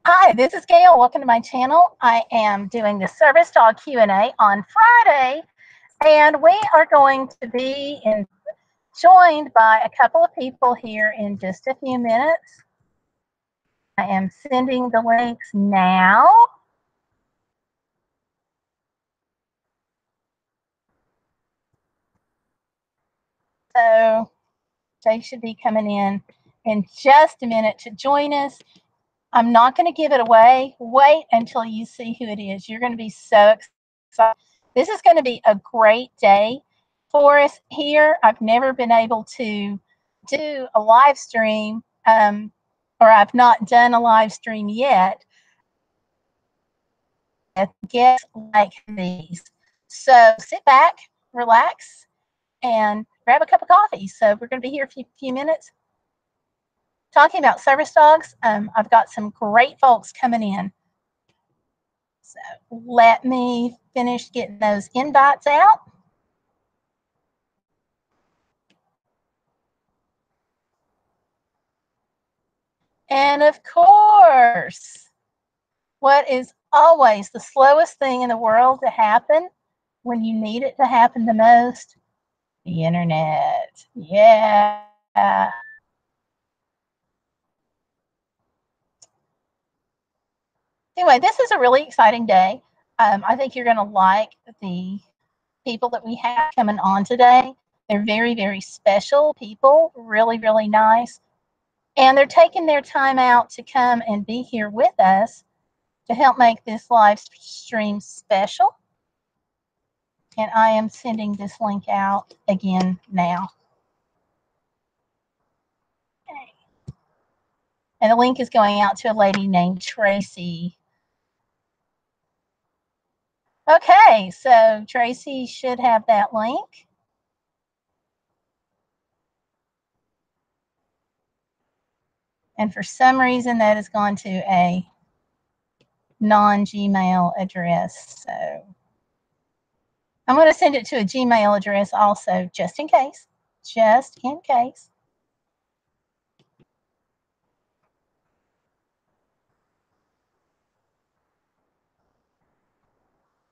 Hi, this is Gayle. Welcome to my channel. I am doing the service dog Q&A on Friday, and we are going to be joined by a couple of people here in just a few minutes. I am sending the links now. So they should be coming in just a minute to join us. I'm not going to give it away. Wait until you see who it is. You're going to be so excited. This is going to be a great day for us here. I've never been able to do a live stream, or I've not done a live stream yet with guests like these. So sit back, relax, and grab a cup of coffee. So we're going to be here for a few minutes talking about service dogs. I've got some great folks coming in. So let me finish getting those invites out. And of course, what is always the slowest thing in the world to happen when you need it to happen the most? The internet. Yeah. Anyway, this is a really exciting day. I think you're going to like the people that we have coming on today. They're very, very special people, really, really nice. And they're taking their time out to come and be here with us to help make this live stream special. And I am sending this link out again now. Okay. And the link is going out to a lady named Tracy. Okay, so Tracy should have that link. And for some reason, that has gone to a non-Gmail address. So I'm going to send it to a Gmail address also, just in case. Just in case.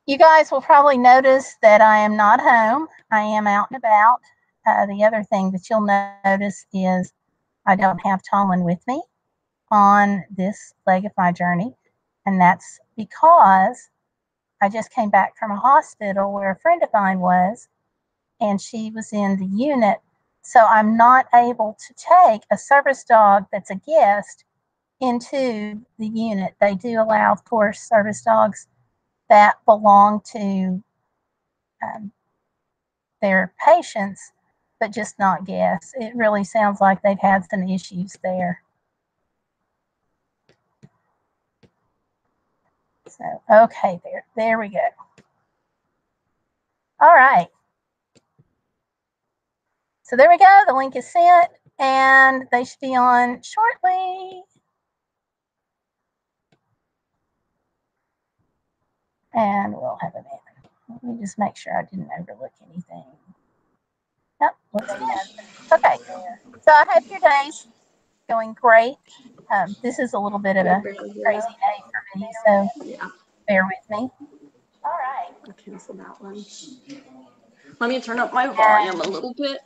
You guys will probably notice that I am not home. I am out and about. The other thing that you'll notice is I don't have Tomlin with me on this leg of my journey. And that's because I just came back from a hospital where a friend of mine was, and she was in the unit. So I'm not able to take a service dog that's a guest into the unit. They do allow, of course, service dogs that belong to their patients, but just not guests. It really sounds like they've had some issues there. So, okay, there we go. All right. So there we go. The link is sent, and they should be on shortly. And we'll have them in. Let me just make sure I didn't overlook anything. Nope, looks good. Okay, so I hope your day's going great. This is a little bit of a crazy day for me, so bear with me. All right. I'll cancel that one. Let me turn up my volume a little bit.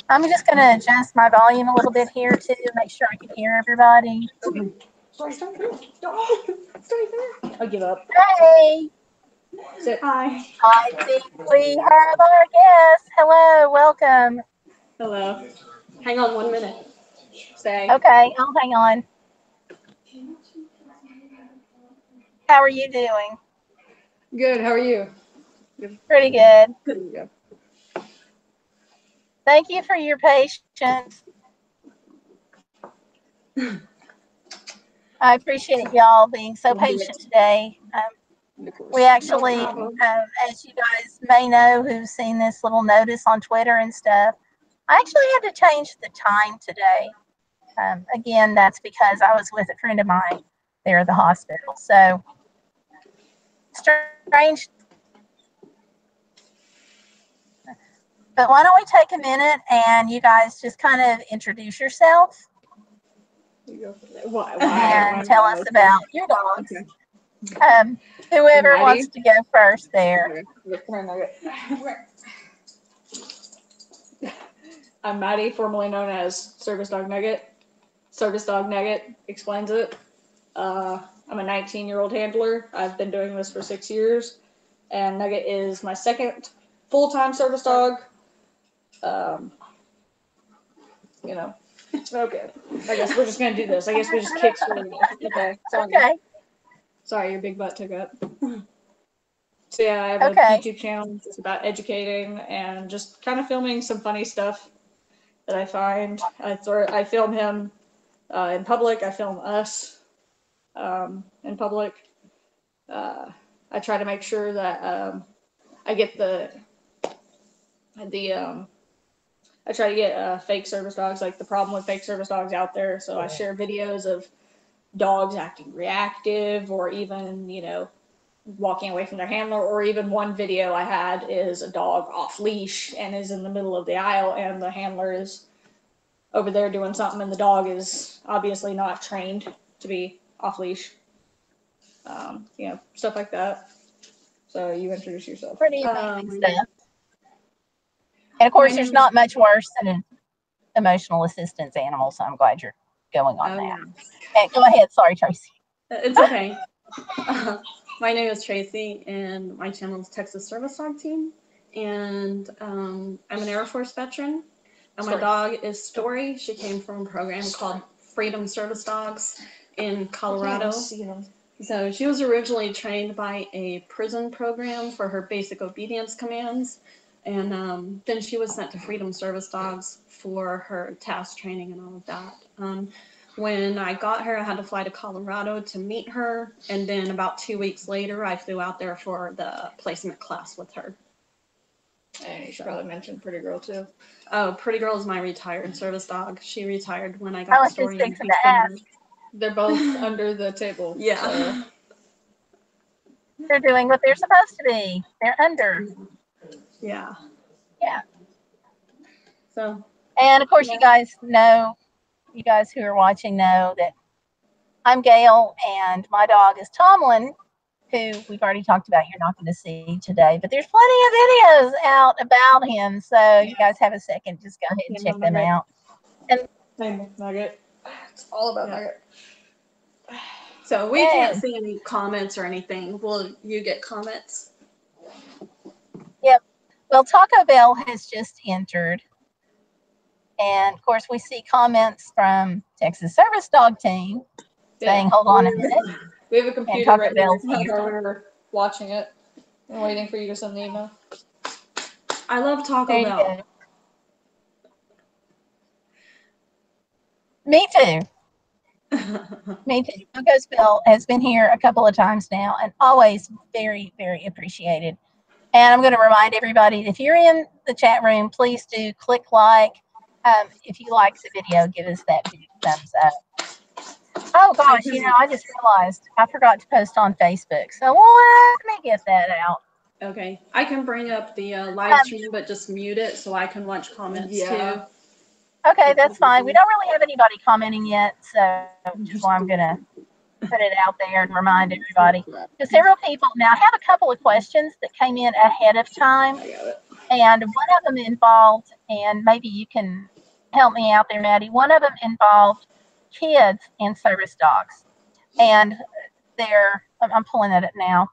I'm just going to adjust my volume a little bit here too, make sure I can hear everybody. I'll give up. Hey. Sit. Hi. I think we have our guest. Hello, welcome. Hello. Hang on 1 minute. Stay. Okay, I'll hang on. How are you doing? Good. How are you? Pretty good. Good. Thank you for your patience. I appreciate y'all being so patient today. We actually, as you guys may know who've seen this little notice on Twitter and stuff, I actually had to change the time today. Again, that's because I was with a friend of mine there at the hospital. So, strange. But why don't we take a minute and you guys just kind of introduce yourself? and tell us about your dogs. Okay. Whoever wants to go first there. I'm Maddie, formerly known as Service Dog Nugget. Service Dog Nugget explains it. I'm a 19-year-old handler. I've been doing this for 6 years, and Nugget is my second full-time service dog. You know, okay. I guess we're just gonna do this. I guess we just kick straight. Okay. Sorry. Okay. Sorry, your big butt took up. So yeah, I have a YouTube channel just about educating and just kind of filming some funny stuff that I find. I film him in public. I film us in public. I try to make sure that I get I try to get fake service dogs, like the problem with fake service dogs out there. So I share videos of dogs acting reactive, or even, you know, walking away from their handler, or even one video I had is a dog off leash and is in the middle of the aisle, and the handler is over there doing something, and the dog is obviously not trained to be off leash. You know, stuff like that. So you introduce yourself. Pretty amazing stuff. And of course, there's not much worse than an emotional assistance animal, so I'm glad you're going on that. Yeah. And go ahead. Sorry, Tracy. It's okay. My name is Tracy, and my channel is Texas Service Dog Team. And I'm an Air Force veteran. And my dog is Story. She came from a program called Freedom Service Dogs in Colorado. So she was originally trained by a prison program for her basic obedience commands. And then she was sent to Freedom Service Dogs for her task training and all of that. When I got her, I had to fly to Colorado to meet her. And then about 2 weeks later, I flew out there for the placement class with her. And you should probably mention Pretty Girl too. Oh, Pretty Girl is my retired service dog. She retired when I got Story in December. They're both under the table. Yeah. So. They're doing what they're supposed to be. They're under. Yeah. Yeah. So. And of course, you guys who are watching know that I'm Gayle, and my dog is Tomlin, who we've already talked about. You're not going to see today, but there's plenty of videos out about him. So you guys have a second, just go ahead and check them out. And Nugget. It's all about Nugget. So we can't see any comments or anything. Will you get comments? Yep. Well, Taco Bell has just entered. And of course, we see comments from Texas Service Dog Team saying, hold on a minute. We have a computer right now. We're watching it and waiting for you to send the email. I love Taco Bell. Me too. Me too. Taco Bell has been here a couple of times now, and always very, very appreciated. And I'm going to remind everybody, if you're in the chat room, please do click like. If you like the video, give us that big thumbs up. Oh gosh, I just realized I forgot to post on Facebook. So let me get that out. Okay, I can bring up the live stream, but just mute it so I can watch comments too. Okay, that's fine. We don't really have anybody commenting yet, so just why I'm gonna put it out there and remind everybody. Because several people now, I have a couple of questions that came in ahead of time, and one of them involved, and maybe you can help me out there, Maddie. One of them involved kids and service dogs, and I'm pulling it up now.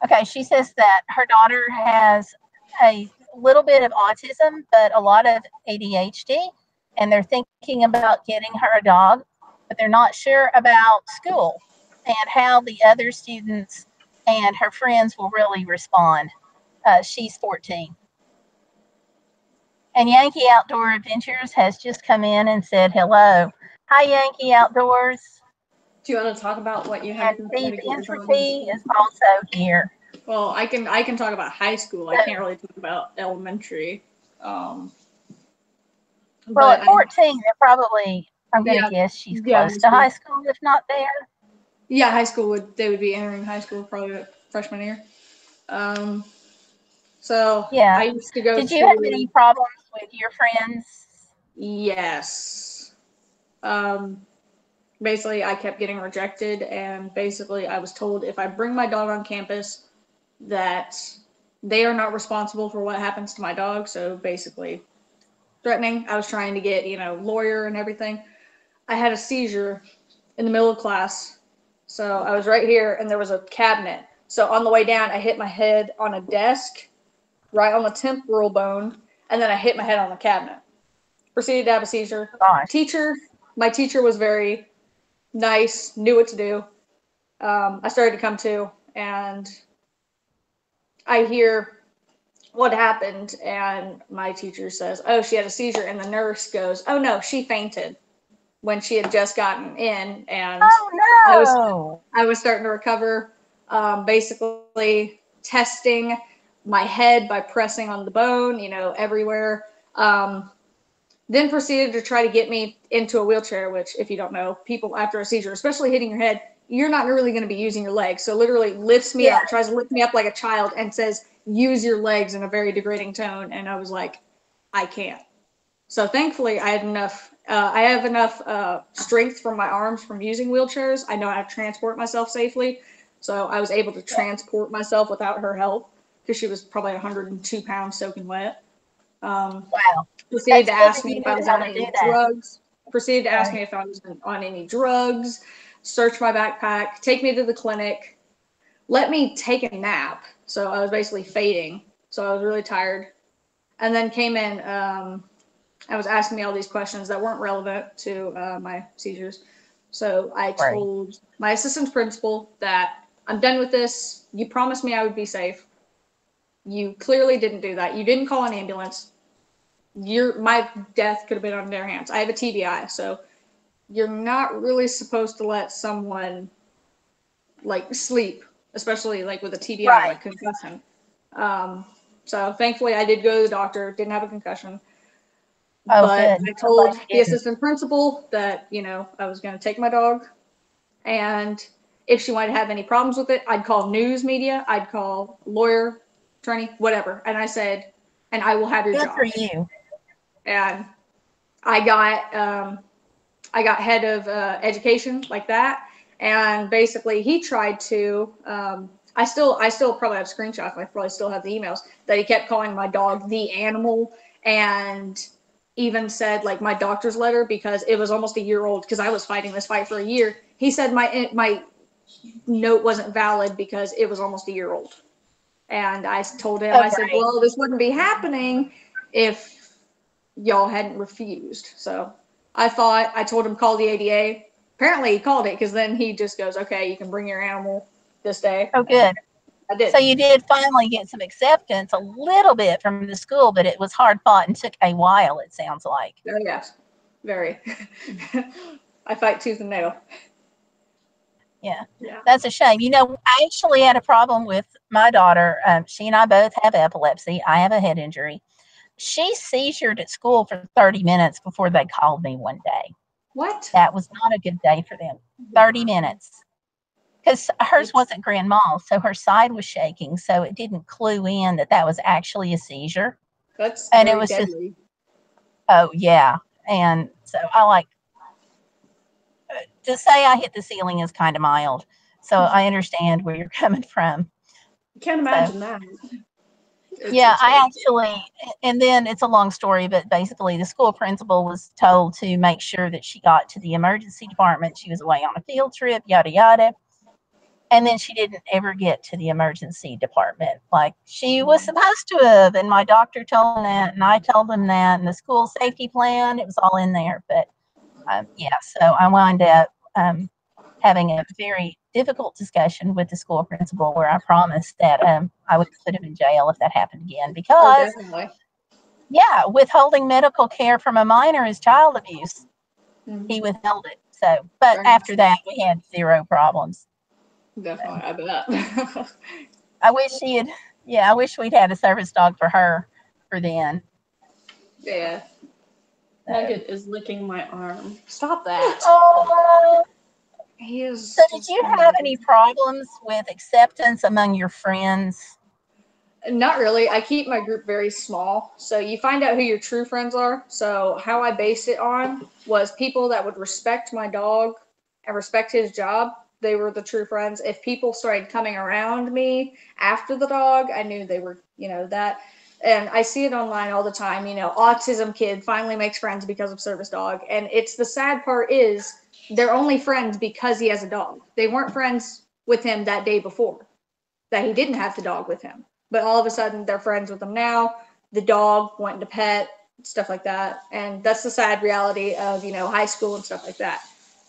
Okay, she says that her daughter has a little bit of autism, but a lot of ADHD, and they're thinking about getting her a dog, but they're not sure about school and how the other students and her friends will really respond. She's 14. And Yankee Outdoor Adventures has just come in and said hello. Hi, Yankee Outdoors. Do you want to talk about what you have? And Steve Entropy is also here. Well, I can talk about high school. I can't really talk about elementary. Well, at 14, they're probably, I'm going to guess she's close to high school, if not there. Yeah, high school they would be entering high school probably freshman year. So yeah. I used to go. Did you have any problems with your friends? Yes. basically I kept getting rejected, and basically I was told if I bring my dog on campus that they are not responsible for what happens to my dog. So basically threatening. I was trying to get, lawyer and everything. I had a seizure in the middle of class. So I was right here and there was a cabinet. So on the way down, I hit my head on a desk right on the temporal bone, and then I hit my head on the cabinet. Proceeded to have a seizure. Gosh. My teacher was very nice, knew what to do. I started to come to, and I hear what happened, and my teacher says, "Oh, she had a seizure," and the nurse goes, "Oh no, she fainted," when she had just gotten in, and Oh I was starting to recover. Basically testing my head by pressing on the bone, everywhere. Then proceeded to try to get me into a wheelchair, which, if you don't know, people after a seizure, especially hitting your head, you're not really going to be using your legs. So literally lifts me up, tries to lift me up like a child, and says, "Use your legs," in a very degrading tone. And I was like, I can't. So thankfully, I had enough. I have enough strength from my arms from using wheelchairs. I know how to transport myself safely. So I was able to transport myself without her help, because she was probably 102 pounds soaking wet. wow. Proceeded to That's good ask that me you if I knew was how on to any do that. drugs. Proceeded to ask Right. me if I was on any drugs. Search my backpack. Take me to the clinic. Let me take a nap. So I was basically fading. So I was really tired. And then came in. I was asking me all these questions that weren't relevant to my seizures. So I told my assistant principal that I'm done with this. You promised me I would be safe. You clearly didn't do that. You didn't call an ambulance. My death could have been on their hands. I have a TBI, so you're not really supposed to let someone sleep, especially with a TBI, like concussion. So thankfully I did go to the doctor, didn't have a concussion. Oh, But good. I told you the didn't. assistant principal that, I was going to take my dog, and if she wanted to have any problems with it, I'd call news media, I'd call lawyer, attorney, whatever. And I said, and I will have your Good job. for you. And I got head of education like that, and basically he tried to. I still probably have screenshots. I probably still have the emails that he kept calling my dog the animal, and even said my doctor's letter, because it was almost a year old, because I was fighting this fight for a year. He said my note wasn't valid because it was almost a year old, and I told him, I said, well, this wouldn't be happening if y'all hadn't refused. So I told him call the ADA. Apparently he called it, because then he just goes, okay, you can bring your animal this day. Oh, good. I did. So you did finally get some acceptance a little bit from the school, but it was hard fought and took a while, it sounds like. Oh, yes. Very. I fight tooth and nail. Yeah. Yeah. That's a shame. I actually had a problem with my daughter. She and I both have epilepsy. I have a head injury. She seizured at school for 30 minutes before they called me one day. What? That was not a good day for them. 30 minutes. Because hers wasn't grand mal, so her side was shaking, so it didn't clue in that was actually a seizure. That's And very it was deadly. just, oh, yeah. And so I to say I hit the ceiling is kind of mild. So I understand where you're coming from. I can't imagine that. Yeah, I actually, and then it's a long story, but basically the school principal was told to make sure that she got to the emergency department. She was away on a field trip, yada, yada. And then she didn't ever get to the emergency department like she was supposed to have. And my doctor told them that, and I told them that, and the school safety plan, it was all in there. But yeah, so I wound up having a very difficult discussion with the school principal where I promised that I would put him in jail if that happened again, because yeah, withholding medical care from a minor is child abuse. He withheld it. So, but after that, we had zero problems. Definitely, I bet. I wish I wish we'd had a service dog for her for then. Yeah. Nugget is licking my arm. Stop that. Oh. He is. So did you have any problems with acceptance among your friends? Not really. I keep my group very small. So you find out who your true friends are. So how I based it on was people that would respect my dog and respect his job, they were the true friends. If people started coming around me after the dog, I knew they were, that. And I see it online all the time, autism kid finally makes friends because of service dog. And it's the sad part is they're only friends because he has a dog. They weren't friends with him that day before, that he didn't have the dog with him. But all of a sudden they're friends with him now. The dog went to pet, stuff like that. And that's the sad reality of, high school and stuff like that.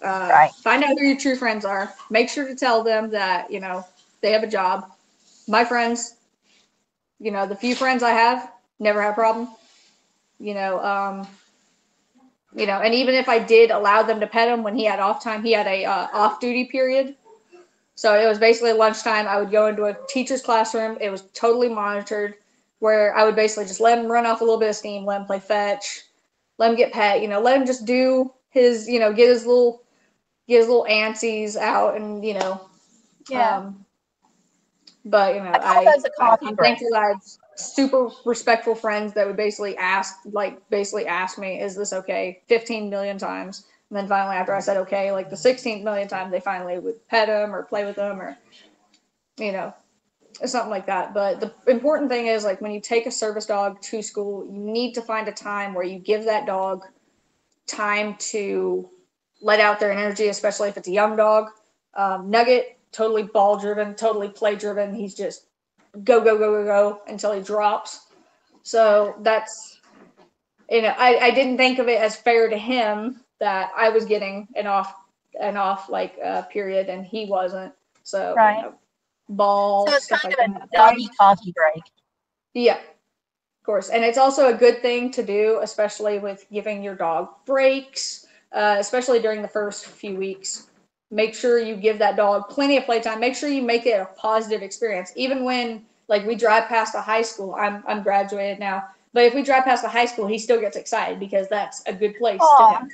Right. Find out who your true friends are. Make sure to tell them that, they have a job. My friends, the few friends I have, never had a problem. And even if I did allow them to pet him when he had off time, he had a off-duty period. So it was basically lunchtime. I would go into a teacher's classroom. It was totally monitored, where I would basically just let him run off a little bit of steam, let him play fetch, let him get pet, let him just do his, get his little antsies out, and Yeah. but I call those a coffee I'm break. thankful that I have super respectful friends that would basically ask me, is this okay, 15 million times. And then finally, after I said okay, like the 16th million time, they finally would pet him or play with him or, something like that. But the important thing is, like, when you take a service dog to school, you need to find a time where you give that dog time to let out their energy, especially if it's a young dog. Nugget, totally ball driven, totally play driven. He's just go, go, go, go, go until he drops. So that's, I didn't think of it as fair to him that I was getting an off period and he wasn't. So, Right. ball, So it's stuff kind like of that. a doggy coffee break. Yeah, of course. And it's also a good thing to do, especially with giving your dog breaks, especially during the first few weeks. Make sure you give that dog plenty of playtime. Make sure you make it a positive experience. Even when, like, we drive past a high school, I'm graduated now, but if we drive past a high school, he still gets excited because that's a good place to him.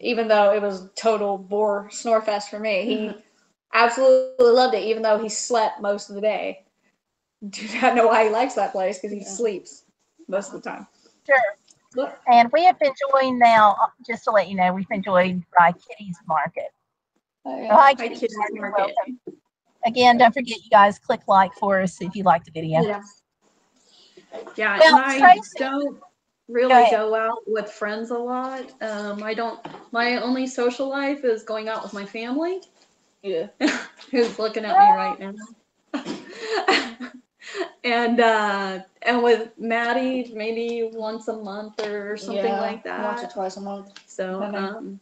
Even though it was total bore snore fest for me, he absolutely loved it, even though he slept most of the day. Do not know why he likes that place, because he sleeps most of the time. Sure. And we have been joined now, just to let you know, we've been joined by Kitty's Market. Hi, Kitty's Market. Welcome. Again, don't forget, you guys, click like for us if you like the video. Yeah, well, and I Tracy, don't really go out with friends a lot. My only social life is going out with my family. Yeah. Who's looking at me right now. And with Maddie, maybe once a month or something like that. Once or twice a month. So,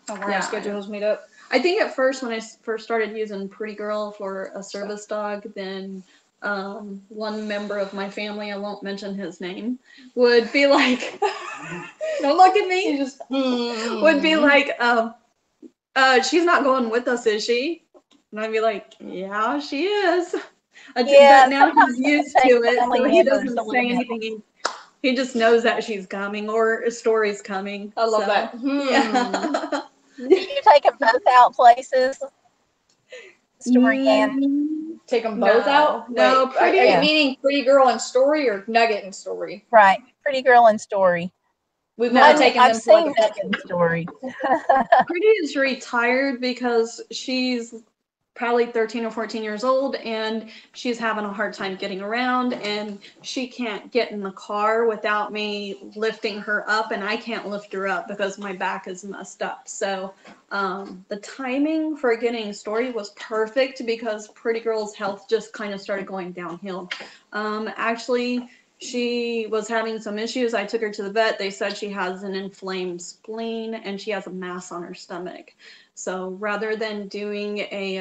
our schedules meet up. I think at first, when I first started using Pretty Girl for a service dog, then one member of my family, I won't mention his name, would be like, don't look at me, would be like, she's not going with us, is she? And I'd be like, yeah, she is. But now he's used to it, so he doesn't say anything. He just knows that she's coming or a story's coming. I love that. Yeah. Do you take them both out places? Story and take them both out? No, Are you meaning Pretty Girl and Story or Nugget and Story? Right, Pretty Girl and Story. We've never taken them for like a Nugget and Story. Pretty is retired because she's probably 13 or 14 years old, and she's having a hard time getting around, and she can't get in the car without me lifting her up, and I can't lift her up because my back is messed up. So the timing for getting Story was perfect because Pretty Girl's health just kind of started going downhill. Actually, she was having some issues. I took her to the vet. They said she has an inflamed spleen and she has a mass on her stomach. So rather than doing a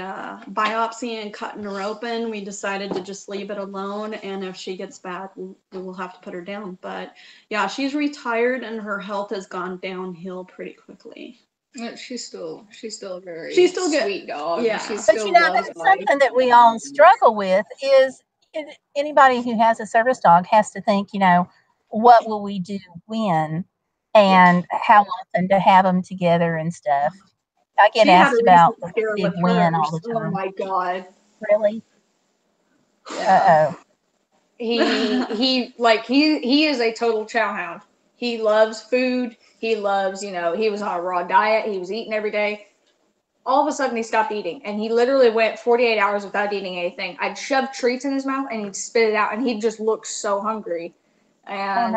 biopsy and cutting her open, we decided to just leave it alone. And if she gets bad, we will have to put her down. But yeah, she's retired and her health has gone downhill pretty quickly. She's still a very good. Sweet dog. Yeah. But that's something that we all struggle with is anybody who has a service dog has to think, what will we do when and how often to have them together and stuff. I get asked about the big win all the time. Oh my God. Really? Yeah. He is a total chow hound. He loves food. He loves, he was on a raw diet. He was eating every day. all of a sudden he stopped eating, and he literally went 48 hours without eating anything. I'd shove treats in his mouth and he'd spit it out, and he'd just look so hungry. And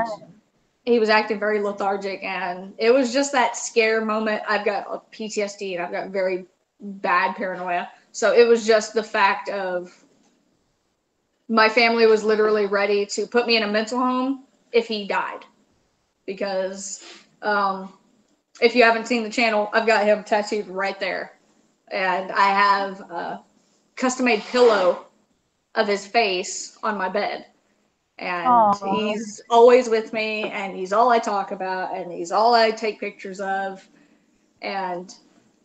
he was acting very lethargic, and it was just that scare moment. I've got PTSD and I've got very bad paranoia. So it was just the fact of my family was literally ready to put me in a mental home if he died. Because if you haven't seen the channel, I've got him tattooed right there. And I have a custom-made pillow of his face on my bed. And he's always with me, and he's all I talk about, and he's all I take pictures of. And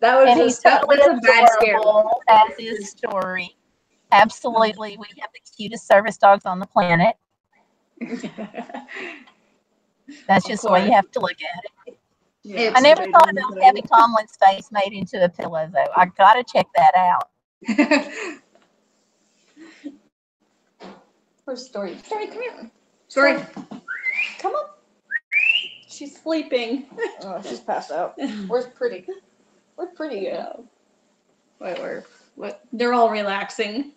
that was just totally that's a bad scare. As his story. Absolutely. We have the cutest service dogs on the planet. That's just the way you have to look at it. Yeah, I never thought about having Tomlin's face made into a pillow, though. I got to check that out. Where's Story? Story, come here. Story. Come on. She's sleeping. Oh, she's passed out. Where's Pretty? Where's Pretty go? Wait, where? What? They're all relaxing.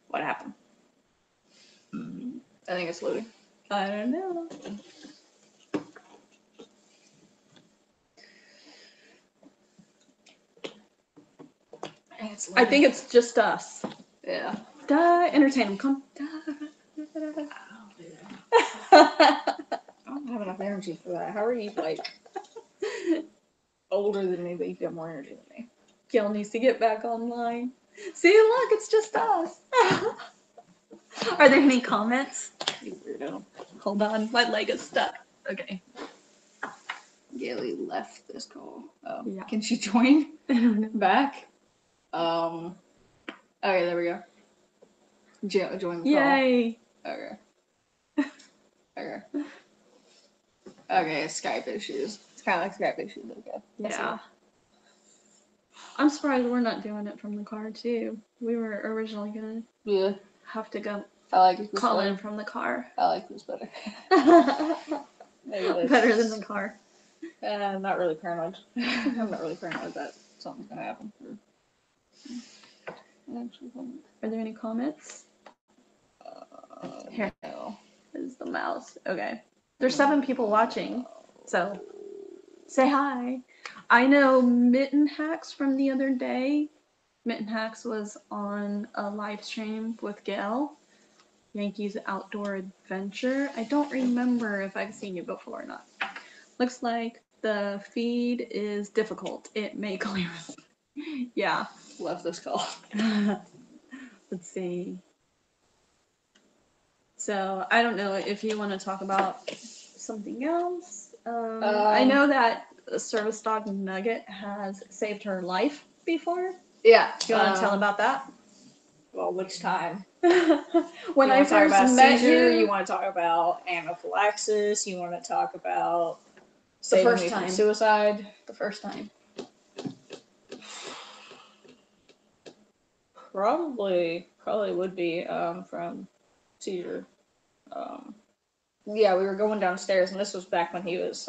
What happened? I think it's loading. I don't know. I think it's just us. Yeah. Duh, entertain them. Come. I don't have enough energy for that. How are you, like, older than me, but you've got more energy than me? Gayle needs to get back online. See, look, it's just us. Are there any comments? You weirdo. Hold on, my leg is stuck. Okay. Gayle left this call. Oh, Yeah. Can she join I don't know. back? Okay, there we go. Join the Yay. call. Okay. Okay. Okay, Skype issues. It's kind of like Skype issues. Okay. Yeah. I'm surprised we're not doing it from the car, too. We were originally going Yeah. to have to go I like this call better. in from the car. I like this better. Maybe that's Better than the car. I'm not really paranoid. I'm not really paranoid that something's gonna happen. Are there any comments? Here. No. Is the mouse. Okay. There's 7 people watching, so say hi. I know Mitten Hacks from the other day. Mitten Hacks was on a live stream with Gayle. Yankees Outdoor Adventure. I don't remember if I've seen you before or not. Looks like the feed is difficult. It may clear. Yeah. Left this call. Let's see. So I don't know if you want to talk about something else. I know that service dog Nugget has saved her life before. Yeah. Do you want to tell about that? Well, which time? When I talk about first met seizure, you, you want to talk about anaphylaxis, you want to talk about The first saving me from time. suicide. the first time. Probably would be from seizure. Yeah, we were going downstairs, and this was back when he was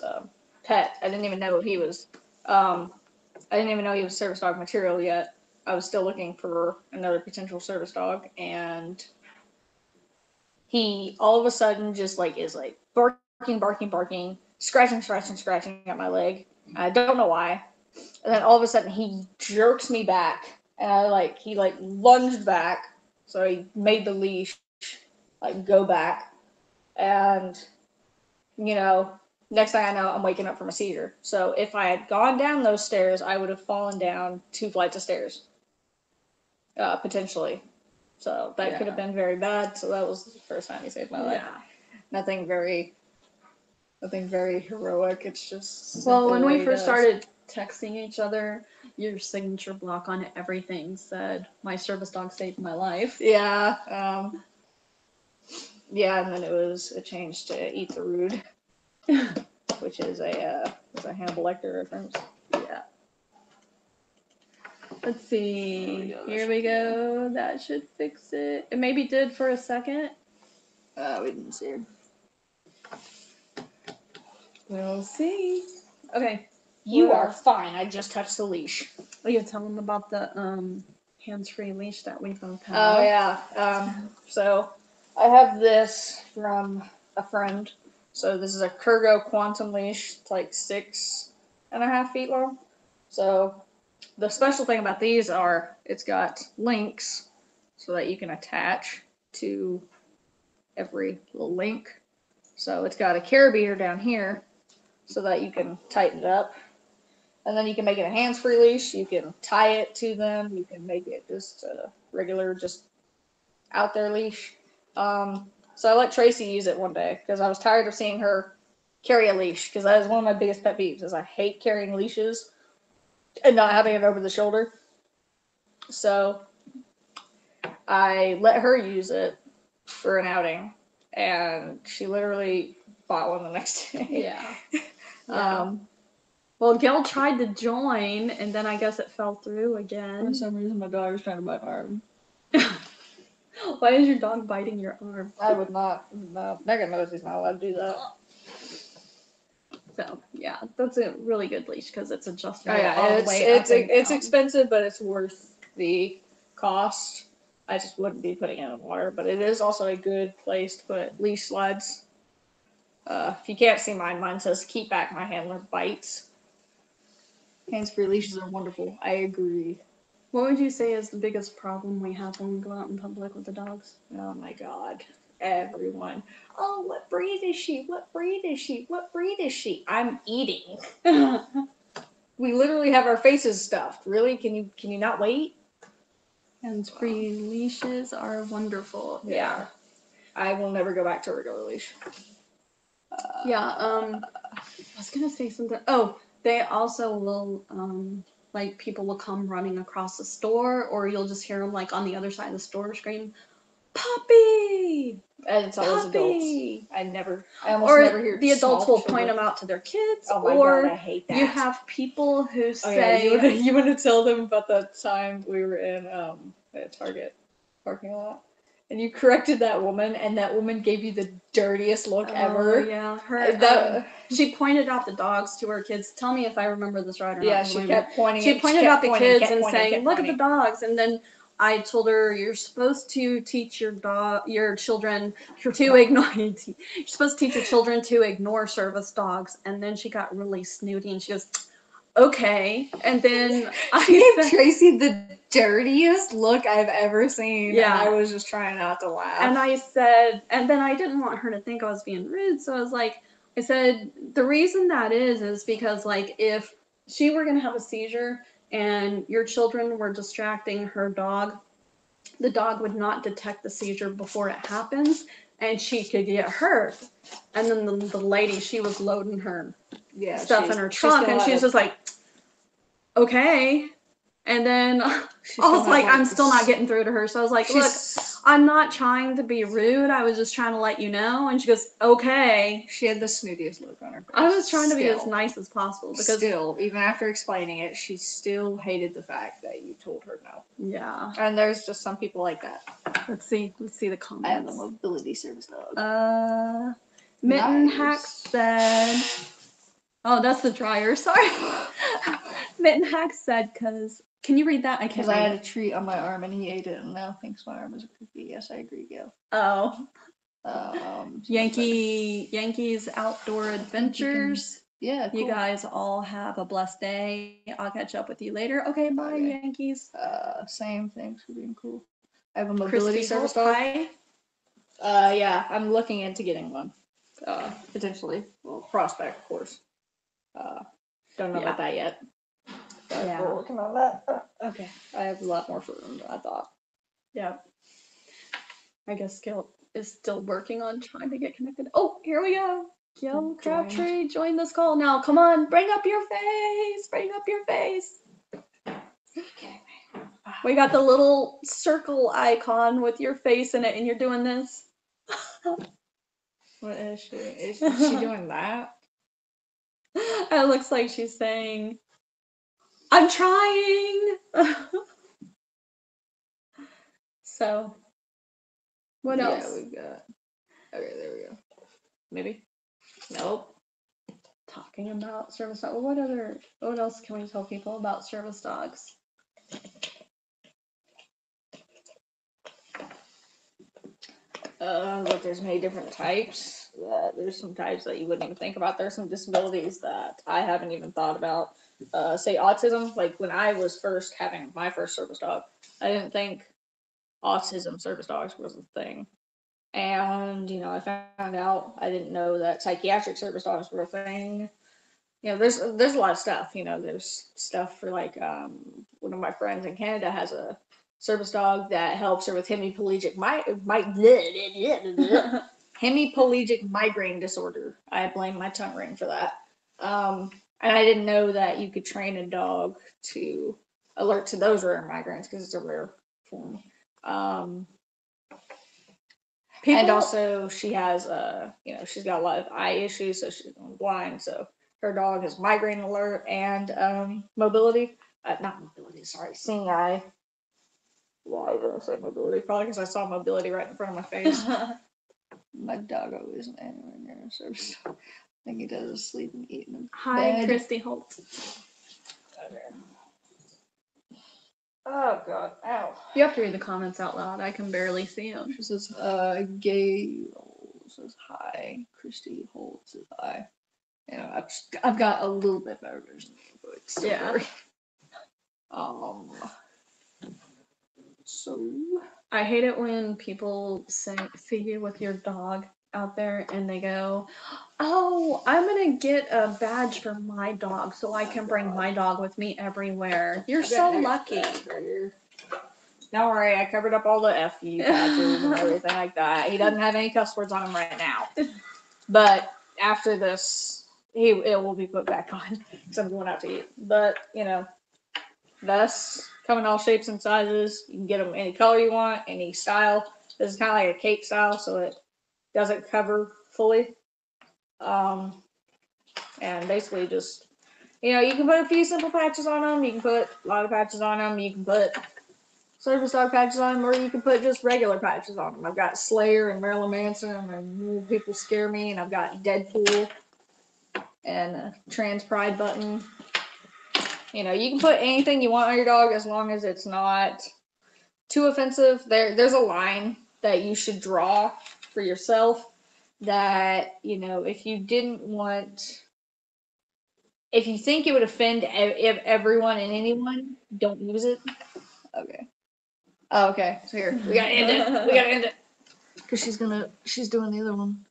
pet. I didn't even know he was. I didn't even know he was service dog material yet. I was still looking for another potential service dog, and he all of a sudden just is barking, scratching at my leg. I don't know why. And then all of a sudden he jerks me back, and he lunged back, so he made the leash go back, and next thing I know, I'm waking up from a seizure. So if I had gone down those stairs, I would have fallen down 2 flights of stairs, potentially. So that could have been very bad. So that was the first time he saved my life. Nothing very heroic. It's just Well, when we first started texting each other, your signature block on everything said, "My service dog saved my life." Yeah. Yeah, and then it changed to Eat the Rude, which is a Hannibal Lecter reference. Yeah. Let's see. Here we go. That should fix it. It maybe did for a second. We didn't see her. We'll see. Okay. You What are else? fine. I just touched the leash. Will you tell them about the hands-free leash that we both have? Oh yeah. So I have this from a friend. So this is a Kurgo Quantum leash. It's like 6.5 feet long. So the special thing about these are it's got links so that you can attach to every little link. So it's got a carabiner down here so that you can tighten it up. And then you can make it a hands-free leash. You can tie it to them. You can make it just a regular, just out there leash. So I let Tracy use it one day because I was tired of seeing her carry a leash because that is one of my biggest pet peeves is I hate carrying leashes and not having it over the shoulder. So I let her use it for an outing and she literally bought one the next day. Yeah. Yeah. Well, Gayle tried to join, and then I guess it fell through again. For some reason, my dog was trying to bite my arm. Why is your dog biting your arm? I would not. No, Megan knows he's not allowed to do that. So yeah, that's a really good leash because it's adjustable. Oh yeah, all the way up and it's down. expensive, but it's worth the cost. I just wouldn't be putting it in water, but it is also a good place to put leash slides. If you can't see mine, mine says "Keep back, my handler bites." Hands-free leashes are wonderful. I agree. What would you say is the biggest problem we have when we go out in public with the dogs? Oh my god. Everyone. Oh, what breed is she? What breed is she? What breed is she? I'm eating. We literally have our faces stuffed. Really? Can you not wait? Hands-free leashes are wonderful. Yeah. I will never go back to a regular leash. I was gonna say something. Oh, they also will, like people will come running across the store, or you'll just hear them like on the other side of the store scream, "Puppy!" And it's always Puppy! adults. I almost Or never hear the adults small will point children. them out to their kids, Oh my or god, I hate that. you have people who Oh say, yeah, you want to tell them about the time we were in a Target parking lot, and you corrected that woman, and that woman gave you the dirtiest look ever. Yeah, her. She pointed out the dogs to her kids. Tell me if I remember this right or not. Yeah, she kept pointing. She pointed out the kids and saying, kept "Look pointing. at the dogs." And then I told her, "You're supposed to teach your children to ignore. You're supposed to teach your children to ignore service dogs." And then she got really snooty and she goes, "Okay." And then She gave Tracy the dirtiest look I've ever seen. Yeah. And I was just trying not to laugh. And I said, and then I didn't want her to think I was being rude, so I was like, I said, the reason that is because like if she were gonna have a seizure and your children were distracting her dog, the dog would not detect the seizure before it happens, and she could get hurt. And then the lady, she was loading her stuff in her trunk, and she was just like, okay. And then I was like, I'm still not getting through to her. So I was like, look, I'm not trying to be rude. I was just trying to let you know. And she goes, okay. She had the snootiest look on her face. I was trying to be as nice as possible because still, even after explaining it, she still hated the fact that you told her no. Yeah. And there's just some people like that. Let's see the comments. I have a mobility service dog. Mitten Hack said, oh, that's the dryer. Sorry. Mitten Hack said, because, can you read that? I can't. Because I had a treat on my arm and he ate it and now thinks my arm is a cookie. Yes, I agree, Gayle. Oh. Yankees Outdoor Adventures. Yeah, cool. You guys all have a blessed day. I'll catch up with you later. Okay, bye, Yankees. Same. Thanks for being cool. I have a mobility service dog. Hi. Yeah, I'm looking into getting one. Potentially. Well, prospect, of course. Don't know about that yet. But we're working on that. Okay. I have a lot more for them than I thought. Yeah. I guess Gayle is still working on trying to get connected. Oh, here we go. Gayle Crabtree, join this call. Now, come on, bring up your face. Bring up your face. Okay. We got the little circle icon with your face in it, and you're doing this. What is she? Is she doing that? It looks like she's saying, I'm trying. So, what else? Yeah, we got. Okay, there we go. Maybe. Nope. talking about service dogs. What else can we tell people about service dogs? But there's many different types. There's some types that you wouldn't even think about. There's some disabilities that I haven't even thought about. Say autism. Like when I was first having my first service dog, I didn't think autism service dogs was a thing. And I found out. I didn't know that psychiatric service dogs were a thing. There's a lot of stuff. There's stuff for like one of my friends in Canada has a service dog that helps her with hemiplegic migraine disorder. I blame my tongue ring for that. And I didn't know that you could train a dog to alert to those rare migraines because it's a rare form. And also she has she's got a lot of eye issues, so she's blind. So her dog has migraine alert and mobility. Not mobility, sorry, seeing eye. Why did I say mobility? Probably because I saw mobility right in front of my face. My dog always anywhere near a service dog. I think he does sleep and eat in the Hi, bed. Christy Holt. Oh God, ow. You have to read the comments out loud. I can barely see them. She says, Gayle says hi. Christy Holt says hi. I've got a little bit better version, but still Yeah. very. So I hate it when people see you with your dog out there and they go, "Oh, I'm gonna get a badge for my dog so I can bring my dog with me everywhere." You're so lucky. Don't worry, I covered up all the FU badges and everything like that. He doesn't have any cuss words on him right now. But after this, it will be put back on because I'm going out to eat. But, vests come in all shapes and sizes. You can get them any color you want, any style. This is kind of like a cape style, so it doesn't cover fully. And basically just, you can put a few simple patches on them. You can put a lot of patches on them. You can put service dog patches on them, or you can put just regular patches on them. I've got Slayer and Marilyn Manson and People Scare Me, and I've got Deadpool and a Trans Pride button. You can put anything you want on your dog as long as it's not too offensive. There's a line that you should draw for yourself that, if you didn't want, if you think it would offend everyone and anyone, don't use it. Okay. Oh, okay. So here, we gotta end it. We gotta end it. Because she's doing the other one.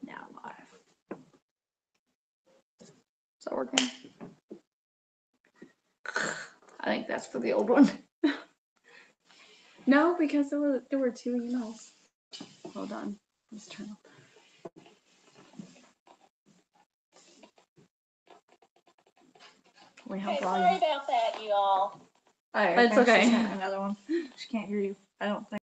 Now live. Is that working? I think that's for the old one. No, because there were 2 emails. Hold on. Let's turn off. We have volume. Sorry about that, you all. I It's think she okay. sent another one. She can't hear you, I don't think.